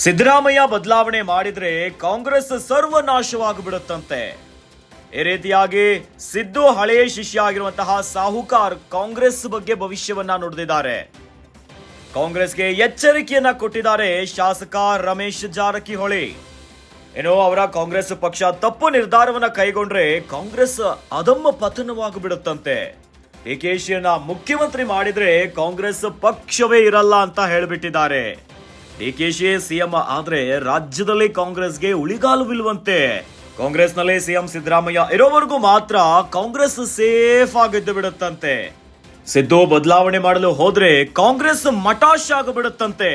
ಸಿದ್ದರಾಮಯ್ಯ ಬದಲಾವಣೆ ಮಾಡಿದ್ರೆ ಕಾಂಗ್ರೆಸ್ ಸರ್ವನಾಶವಾಗಿಬಿಡುತ್ತಂತೆ. ಈ ರೀತಿಯಾಗಿ ಸಿದ್ದು ಹಳೆಯ ಶಿಷ್ಯ ಆಗಿರುವಂತಹ ಸಾಹುಕಾರ್ ಕಾಂಗ್ರೆಸ್ ಬಗ್ಗೆ ಭವಿಷ್ಯವನ್ನ ನುಡಿದಿದ್ದಾರೆ. ಕಾಂಗ್ರೆಸ್ಗೆ ಎಚ್ಚರಿಕೆಯನ್ನ ಕೊಟ್ಟಿದ್ದಾರೆ ಶಾಸಕ ರಮೇಶ್ ಜಾರಕಿಹೊಳಿ. ಏನೋ ಅವರ ಕಾಂಗ್ರೆಸ್ ಪಕ್ಷ ತಪ್ಪು ನಿರ್ಧಾರವನ್ನ ಕೈಗೊಂಡ್ರೆ ಕಾಂಗ್ರೆಸ್ ಅದಮ್ಮ ಪತನವಾಗಿಬಿಡುತ್ತಂತೆ. ಡಿಕೆಶಿಯನ್ನ ಮುಖ್ಯಮಂತ್ರಿ ಮಾಡಿದ್ರೆ ಕಾಂಗ್ರೆಸ್ ಪಕ್ಷವೇ ಇರಲ್ಲ ಅಂತ ಹೇಳಿಬಿಟ್ಟಿದ್ದಾರೆ. ಡಿಕೆಶಿ ಸಿಎಂ ಆದ್ರೆ ರಾಜ್ಯದಲ್ಲಿ ಕಾಂಗ್ರೆಸ್ಗೆ ಉಳಿಗಾಲವಿಲ್ವಂತೆ. ಕಾಂಗ್ರೆಸ್ನಲ್ಲಿ ಸಿಎಂ ಸಿದ್ದರಾಮಯ್ಯ ಇರೋವರೆಗೂ ಮಾತ್ರ ಕಾಂಗ್ರೆಸ್ ಸೇಫ್ ಆಗಿದ್ದು ಬಿಡುತ್ತಂತೆ. ಸಿದ್ದು ಬದಲಾವಣೆ ಮಾಡಲು ಹೋದ್ರೆ ಕಾಂಗ್ರೆಸ್ ಮಟಾಶ್ ಆಗಿಬಿಡುತ್ತಂತೆ.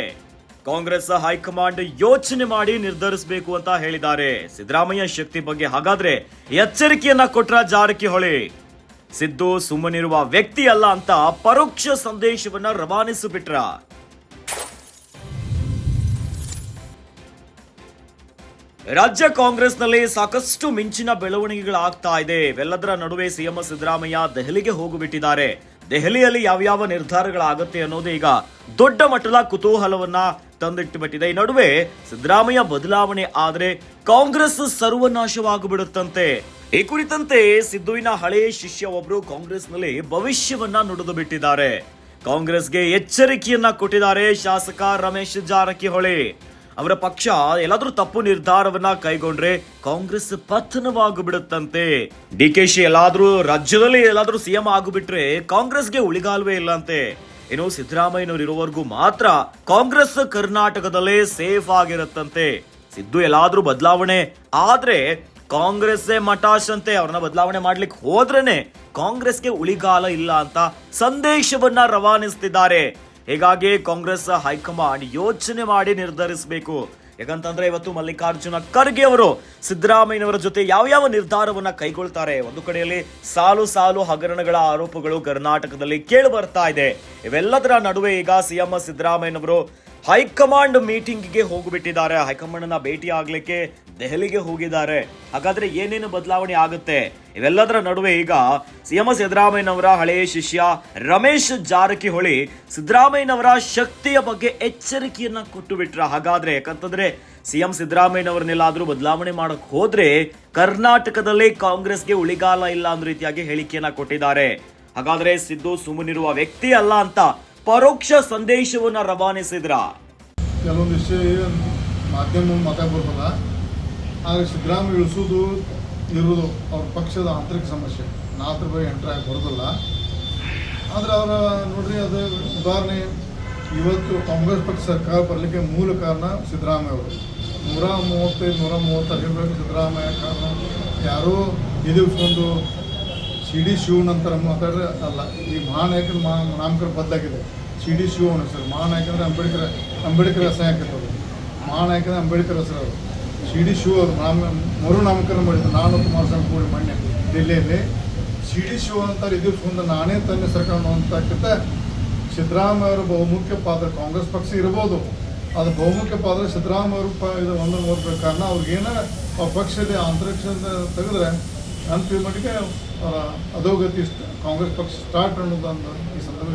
ಕಾಂಗ್ರೆಸ್ ಹೈಕಮಾಂಡ್ ಯೋಚನೆ ಮಾಡಿ ನಿರ್ಧರಿಸಬೇಕು ಅಂತ ಹೇಳಿದ್ದಾರೆ. ಸಿದ್ದರಾಮಯ್ಯ ಶಕ್ತಿ ಬಗ್ಗೆ ಹಾಗಾದ್ರೆ ಎಚ್ಚರಿಕೆಯನ್ನ ಕೊಟ್ರ ಜಾರಕಿಹೊಳಿ. ಸಿದ್ದು ಸುಮ್ಮನಿರುವ ವ್ಯಕ್ತಿ ಅಲ್ಲ ಅಂತ ಪರೋಕ್ಷ ಸಂದೇಶವನ್ನ ರವಾನಿಸಿಬಿಟ್ರ. ರಾಜ್ಯ ಕಾಂಗ್ರೆಸ್ನಲ್ಲಿ ಸಾಕಷ್ಟು ಮಿಂಚಿನ ಬೆಳವಣಿಗೆಗಳಾಗ್ತಾ ಇದೆ. ಇವೆಲ್ಲದರ ನಡುವೆ ಸಿಎಂ ಸಿದ್ದರಾಮಯ್ಯ ದೆಹಲಿಗೆ ಹೋಗಿಬಿಟ್ಟಿದ್ದಾರೆ. ದೆಹಲಿಯಲ್ಲಿ ಯಾವ್ಯಾವ ನಿರ್ಧಾರಗಳಾಗುತ್ತೆ ಅನ್ನೋದು ಈಗ ದೊಡ್ಡ ಮಟ್ಟದ ಕುತೂಹಲವನ್ನ ತಂದಿಟ್ಟುಬಿಟ್ಟಿದೆ. ಈ ನಡುವೆ ಸಿದ್ದರಾಮಯ್ಯ ಬದಲಾವಣೆ ಆದ್ರೆ ಕಾಂಗ್ರೆಸ್ ಸರ್ವನಾಶವಾಗಿಬಿಡುತ್ತಂತೆ. ಈ ಕುರಿತಂತೆ ಸಿದ್ದುವಿನ ಹಳೆಯ ಶಿಷ್ಯ ಒಬ್ರು ಕಾಂಗ್ರೆಸ್ನಲ್ಲಿ ಭವಿಷ್ಯವನ್ನ ನುಡಿದು ಬಿಟ್ಟಿದ್ದಾರೆ. ಕಾಂಗ್ರೆಸ್ಗೆ ಎಚ್ಚರಿಕೆಯನ್ನ ಕೊಟ್ಟಿದ್ದಾರೆ ಶಾಸಕ ರಮೇಶ್ ಜಾರಕಿಹೊಳಿ. ಅವರ ಪಕ್ಷ ಎಲ್ಲಾದ್ರೂ ತಪ್ಪು ನಿರ್ಧಾರವನ್ನ ಕೈಗೊಂಡ್ರೆ ಕಾಂಗ್ರೆಸ್ ಪತನವಾಗಿಬಿಡುತ್ತಂತೆ. ಡಿಕೆಶಿ ಎಲ್ಲಾದ್ರೂ ರಾಜ್ಯದಲ್ಲಿ ಎಲ್ಲಾದ್ರೂ ಸಿಎಂ ಆಗಿಬಿಟ್ರೆ ಕಾಂಗ್ರೆಸ್ಗೆ ಉಳಿಗಾಲವೇ ಇಲ್ಲಂತೆ. ಇನ್ನು ಸಿದ್ದರಾಮಯ್ಯನವರು ಇರುವವರೆಗೂ ಮಾತ್ರ ಕಾಂಗ್ರೆಸ್ ಕರ್ನಾಟಕದಲ್ಲೇ ಸೇಫ್ ಆಗಿರುತ್ತಂತೆ. ಸಿದ್ದು ಎಲ್ಲಾದ್ರೂ ಬದಲಾವಣೆ ಆದ್ರೆ ಕಾಂಗ್ರೆಸ್ ಮಟಾಶ್ ಅಂತೆ. ಅವ್ರನ್ನ ಬದಲಾವಣೆ ಮಾಡ್ಲಿಕ್ಕೆ ಹೋದ್ರೇನೆ ಕಾಂಗ್ರೆಸ್ಗೆ ಉಳಿಗಾಲ ಇಲ್ಲ ಅಂತ ಸಂದೇಶವನ್ನ ರವಾನಿಸ್ತಿದ್ದಾರೆ. ಹೀಗಾಗಿ ಕಾಂಗ್ರೆಸ್ ಹೈಕಮಾಂಡ್ ಯೋಚನೆ ಮಾಡಿ ನಿರ್ಧರಿಸಬೇಕು. ಯಾಕಂತಂದ್ರೆ ಇವತ್ತು ಮಲ್ಲಿಕಾರ್ಜುನ ಖರ್ಗೆ ಅವರು ಸಿದ್ದರಾಮಯ್ಯನವರ ಜೊತೆ ಯಾವ ನಿರ್ಧಾರವನ್ನ ಕೈಗೊಳ್ತಾರೆ. ಒಂದು ಕಡೆಯಲ್ಲಿ ಸಾಲು ಸಾಲು ಹಗರಣಗಳ ಆರೋಪಗಳು ಕರ್ನಾಟಕದಲ್ಲಿ ಕೇಳಿ ಬರ್ತಾ ಇದೆ. ಇವೆಲ್ಲದರ ನಡುವೆ ಈಗ ಸಿಎಂ ಸಿದ್ದರಾಮಯ್ಯನವರು ಹೈಕಮಾಂಡ್ ಮೀಟಿಂಗ್ಗೆ ಹೋಗಿಬಿಟ್ಟಿದ್ದಾರೆ. ಹೈಕಮಾಂಡ್ ನ ಭೇಟಿ ಆಗ್ಲಿಕ್ಕೆ ದೆಹಲಿಗೆ ಹೋಗಿದ್ದಾರೆ. ಹಾಗಾದ್ರೆ ಏನೇನು ಬದಲಾವಣೆ ಆಗುತ್ತೆ? ಇವೆಲ್ಲದರ ನಡುವೆ ಈಗ ಸಿಎಂ ಸಿದ್ದರಾಮಯ್ಯನವರ ಹಳೆಯ ಶಿಷ್ಯ ರಮೇಶ್ ಜಾರಕಿಹೊಳಿ ಸಿದ್ದರಾಮಯ್ಯನವರ ಶಕ್ತಿಯ ಬಗ್ಗೆ ಎಚ್ಚರಿಕೆಯನ್ನ ಕೊಟ್ಟು ಬಿಟ್ರ. ಹಾಗಾದ್ರೆ ಯಾಕಂತಂದ್ರೆ ಸಿಎಂ ಸಿದ್ದರಾಮಯ್ಯನವರನ್ನೆಲ್ಲಾದ್ರೂ ಬದಲಾವಣೆ ಮಾಡಕ್ ಹೋದ್ರೆ ಕರ್ನಾಟಕದಲ್ಲಿ ಕಾಂಗ್ರೆಸ್ಗೆ ಉಳಿಗಾಲ ಇಲ್ಲ ಅನ್ನೋ ರೀತಿಯಾಗಿ ಹೇಳಿಕೆಯನ್ನ ಕೊಟ್ಟಿದ್ದಾರೆ. ಹಾಗಾದ್ರೆ ಸಿದ್ದು ಸುಮ್ಮನಿರುವ ವ್ಯಕ್ತಿ ಅಲ್ಲ ಅಂತ ಪರೋಕ್ಷ ಸಂದೇಶವನ್ನ ರವಾನಿಸಿದ್ರ. ಕೆಲವೊಂದು ವಿಷಯ ಮಾಧ್ಯಮ ಮಾತಾಡ್ಬರ್ತಲ್ಲ, ಆದರೆ ಸಿದ್ದರಾಮಯ್ಯ ಇಳಿಸೋದು ಇರೋದು ಅವ್ರ ಪಕ್ಷದ ಆಂತರಿಕ ಸಮಸ್ಯೆ. ನಾಲ್ಕು ರೂಪಾಯಿ ಎಂಟ್ರ್ ಆಗಿ ಬರೋದಿಲ್ಲ. ಆದರೆ ಅವರ ನೋಡ್ರಿ, ಅದು ಉದಾಹರಣೆ ಇವತ್ತು ಕಾಂಗ್ರೆಸ್ ಪಕ್ಷ ಸರ್ಕಾರ ಬರಲಿಕ್ಕೆ ಮೂಲ ಕಾರಣ ಸಿದ್ದರಾಮಯ್ಯ ಅವರು. 130 ಆಗಿರ್ಬೇಕು ಸಿದ್ದರಾಮಯ್ಯ ಕಾರಣ. ಯಾರೋ ಇದಕ್ಕೊಂದು CD ಶಿವ ನಂತರ ಮಾತಾಡ್ರೆ ಅಲ್ಲ, ಈ ಮಹಾನಾಯಕನ ನಾಮಕರಣ ಬದಲಾಗಿದೆ. CD ಶಿವ ಹೆಸರು ಮಹಾನಾಯಕಂದ್ರೆ ಅಂಬೇಡ್ಕರ್ ಹೆಸರು ಹಾಕಿರ್ತದೆ. ಮಹಾನಾಯಕಂದ್ರೆ ಅಂಬೇಡ್ಕರ್ ಹೆಸರು ಅವರು. CD ಶಿವ ಅವರು ಮರು ನಾಮಕರಣ ಮಾಡಿದ್ರು. ನಾನು ಕುಮಾರಸ್ವಾಮಿ ಕೂಡಿ ಮೊನ್ನೆ ಡೆಲ್ಲಿಯಲ್ಲಿ CD ಶಿವ ಅಂತಾರೆ. ಇದಕ್ಕೊಂದು ನಾನೇ ತನ್ನ ಸರ್ಕಾರ ಅನ್ನೋಂತಕ್ಕಿಂತ ಸಿದ್ದರಾಮಯ್ಯ ಅವರು ಬಹುಮುಖ್ಯ ಪಾತ್ರ. ಕಾಂಗ್ರೆಸ್ ಪಕ್ಷ ಇರ್ಬೋದು, ಅದು ಬಹುಮುಖ್ಯ ಪಾತ್ರ ಸಿದ್ದರಾಮಯ್ಯ ಇದು ಒಂದು ನೋಡ್ಬೇಕು. ಕಾರಣ ಅವ್ರಿಗೇನ ಆ ಪಕ್ಷದ ಅಂತರಿಕ್ಷದ ತೆಗೆದ್ರೆ ಅಂತಿಮ ಮಟ್ಟಿಗೆ ಅಧೋಗತಿ ಕಾಂಗ್ರೆಸ್ ಪಕ್ಷ ಸ್ಟಾರ್ಟ್ ಅನ್ನೋದೊಂದು ಈ ಸಂದರ್ಭ